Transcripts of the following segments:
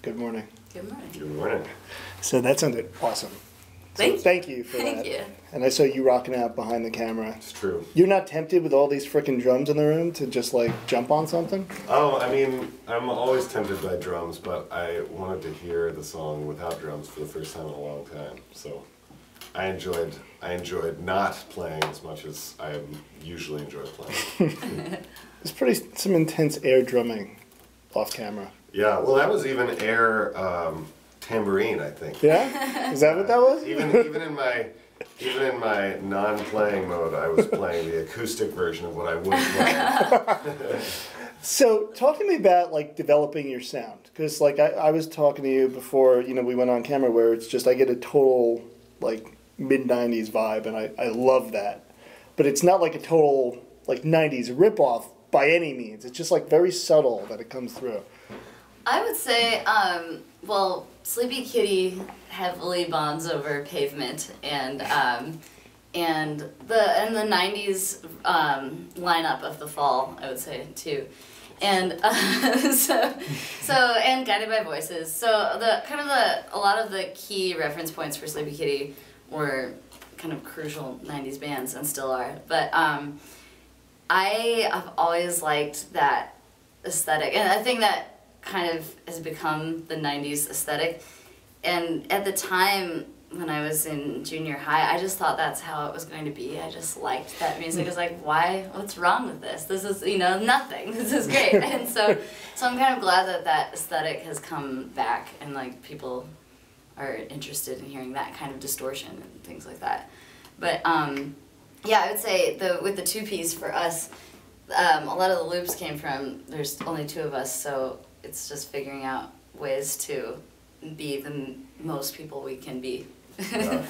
Good morning. Good morning. Good morning. So that sounded awesome. Thank You for that. Thank you. And I saw you rocking out behind the camera. It's true. You're not tempted with all these freaking drums in the room to just like jump on something? Oh, I mean, I'm always tempted by drums, but I wanted to hear the song without drums for the first time in a long time. So I enjoyed not playing as much as I usually enjoy playing. It's some intense air drumming off camera. Yeah, well, that was even air tambourine, I think. Yeah? Is that what that was? Even in my non-playing mode, I was playing the acoustic version of what I would play. So talk to me about like developing your sound, because like I was talking to you before, we went on camera, where it's just I get a total like mid-90s vibe, and I love that, but it's not like a total like 90s ripoff by any means. It's just like very subtle that it comes through. I would say, well, Sleepy Kitty heavily bonds over Pavement, and the 90s lineup of The Fall, I would say too, and and Guided by Voices. So a lot of the key reference points for Sleepy Kitty were kind of crucial 90s bands and still are, but I have always liked that aesthetic, and I think that kind of has become the 90s aesthetic. And at the time when I was in junior high, I just thought that's how it was going to be. I just liked that music. I was like, why? What's wrong with this? This is, nothing. This is great. And so I'm kind of glad that aesthetic has come back, and like people are interested in hearing that kind of distortion and things like that. But yeah, I would say with the two-piece for us, a lot of the loops came from, there's only two of us, so it's just figuring out ways to be the most people we can be. Yeah.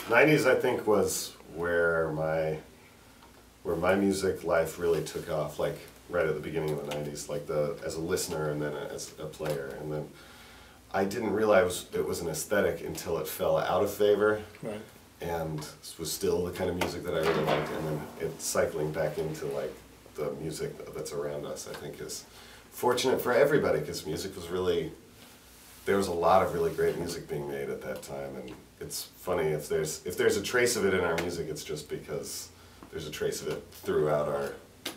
90s, I think, was where my music life really took off, like right at the beginning of the 90s, like as a listener and then as a player. And then I didn't realize it was an aesthetic until it fell out of favor. Right. And was still the kind of music that I really liked, and then it cycling back into like the music that's around us, I think is fortunate for everybody, because music was there was a lot of really great music being made at that time, and it's funny, if there's a trace of it in our music, it's just because there's a trace of it throughout our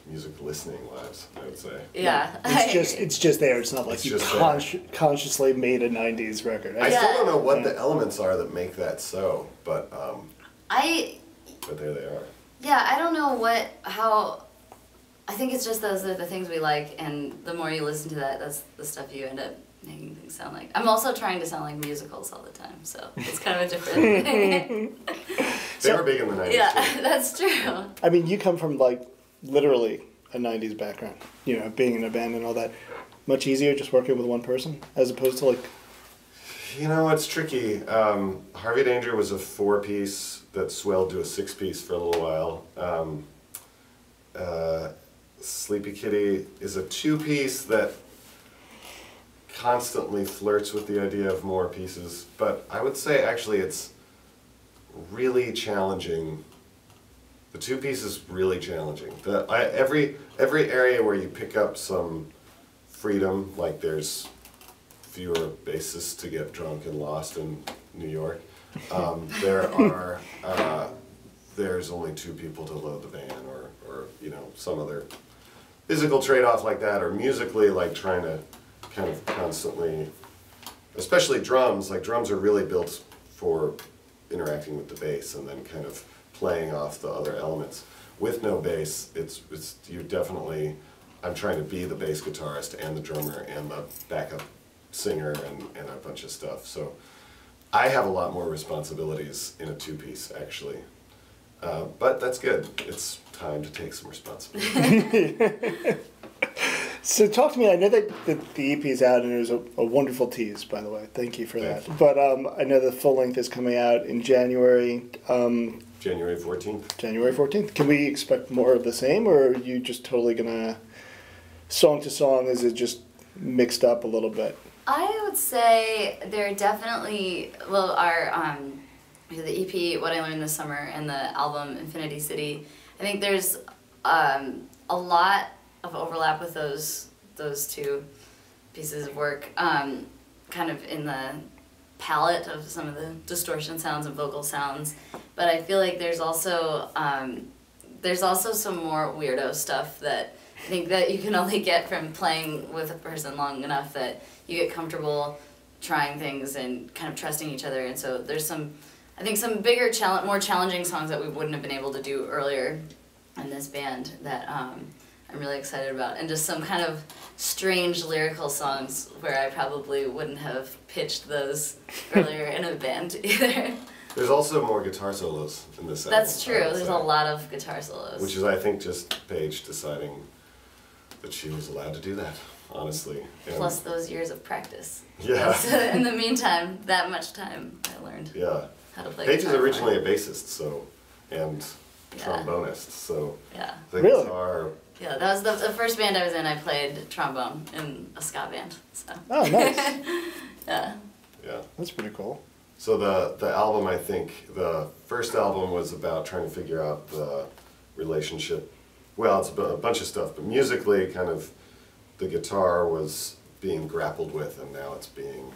music listening lives, I would say. Yeah. It's just there. It's not like It's you just consciously made a 90s record. I still don't know what the elements are that make that so, but but there they are. Yeah, I don't know how, I think it's just those are the things we like, and the more you listen to that, that's the stuff you end up making things sound like. I'm also trying to sound like musicals all the time, so it's kind of a different thing. They were big in the 90s yeah, too. that's true. I mean, you come from like literally a 90s background, being in a band and all that. Much easier just working with one person as opposed to like... It's tricky. Harvey Danger was a 4-piece that swelled to a 6-piece for a little while. Sleepy Kitty is a 2-piece that constantly flirts with the idea of more pieces, but I would say actually it's really challenging. The 2-piece is really challenging. Every area where you pick up some freedom, like there's fewer bassists to get drunk and lost in New York. There's only 2 people to load the van, or some other physical trade-off like that, or musically like trying to kind of constantly, especially drums. Like drums are really built for interacting with the bass and then kind of playing off the other elements. With no bass, I'm trying to be the bass guitarist and the drummer and the backup singer and a bunch of stuff. So I have a lot more responsibilities in a 2-piece, actually. But that's good. It's time to take some responsibility. So talk to me, I know that the EP is out, and it was a wonderful tease, by the way. Thank you for that. But I know the full length is coming out in January. January 14th. January 14th. Can we expect more of the same, or are you just totally going to, song to song, is it just mixed up a little bit? I would say they're definitely, well, the EP, What I Learned This Summer, and the album, Infinity City, I think there's a lot of overlap with those two. pieces of work, kind of in the palette of some of the distortion sounds and vocal sounds. But I feel like there's also some more weirdo stuff that I think that you can only get from playing with a person long enough that you get comfortable trying things and kind of trusting each other. And so there's some bigger, more challenging songs that we wouldn't have been able to do earlier in this band that I'm really excited about. And just some kind of strange lyrical songs where I probably wouldn't have pitched those earlier in a band either. There's also more guitar solos in this album. That's true. There's a lot of guitar solos. Which is, I think, just Paige deciding that she was allowed to do that, honestly. And plus those years of practice. Yeah. In the meantime, that much time I learned how to play Paige guitar. is originally a bassist, and trombonist, so the Really? guitar... Yeah, that was the first band I was in. I played trombone in a ska band. So. Oh, nice. Yeah. Yeah. That's pretty cool. So the album, I think, the first album was about trying to figure out the relationship. Well, it's a bunch of stuff, but musically, kind of, the guitar was being grappled with, and now it's being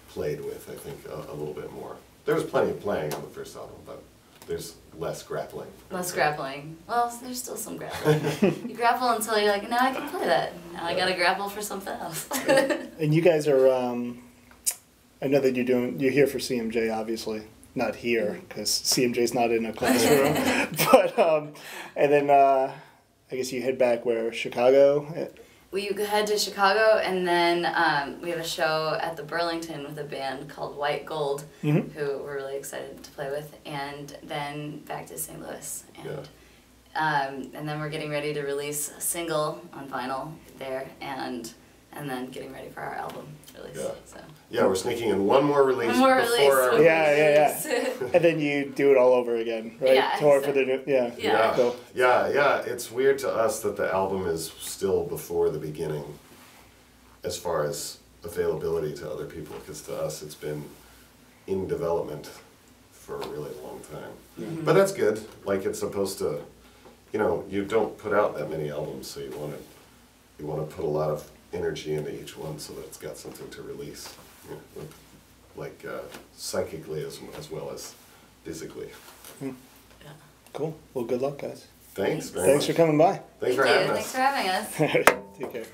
played with, I think, a little bit more. There was plenty of playing on the first album, but there's less grappling. Less grappling. Well, there's still some grappling. You grapple until you're like, now I can play that. Now I gotta grapple for something else. And you guys are, I know that you're here for CMJ, obviously. Not here, because CMJ's not in a classroom. But, and then I guess you head back where, Chicago? We head to Chicago, and then we have a show at the Burlington with a band called White Gold, who we're really excited to play with, and then back to St. Louis. And then we're getting ready to release a single on vinyl there, and then getting ready for our album release. Yeah. So. Yeah, we're sneaking in one more release One more before our... Yeah. And then you do it all over again, right? Yeah, Tour so- for the new, Yeah. Cool. Yeah, it's weird to us that the album is still before the beginning as far as availability to other people, because to us it's been in development for a really long time. But that's good. Like, it's supposed to, you don't put out that many albums, so you want to put a lot of energy into each one so that it's got something to release, like psychically as well as physically. Yeah. Cool. Well, good luck, guys. Thanks very Thanks much. for coming by. Thanks for having us. Thanks for having us. Take care.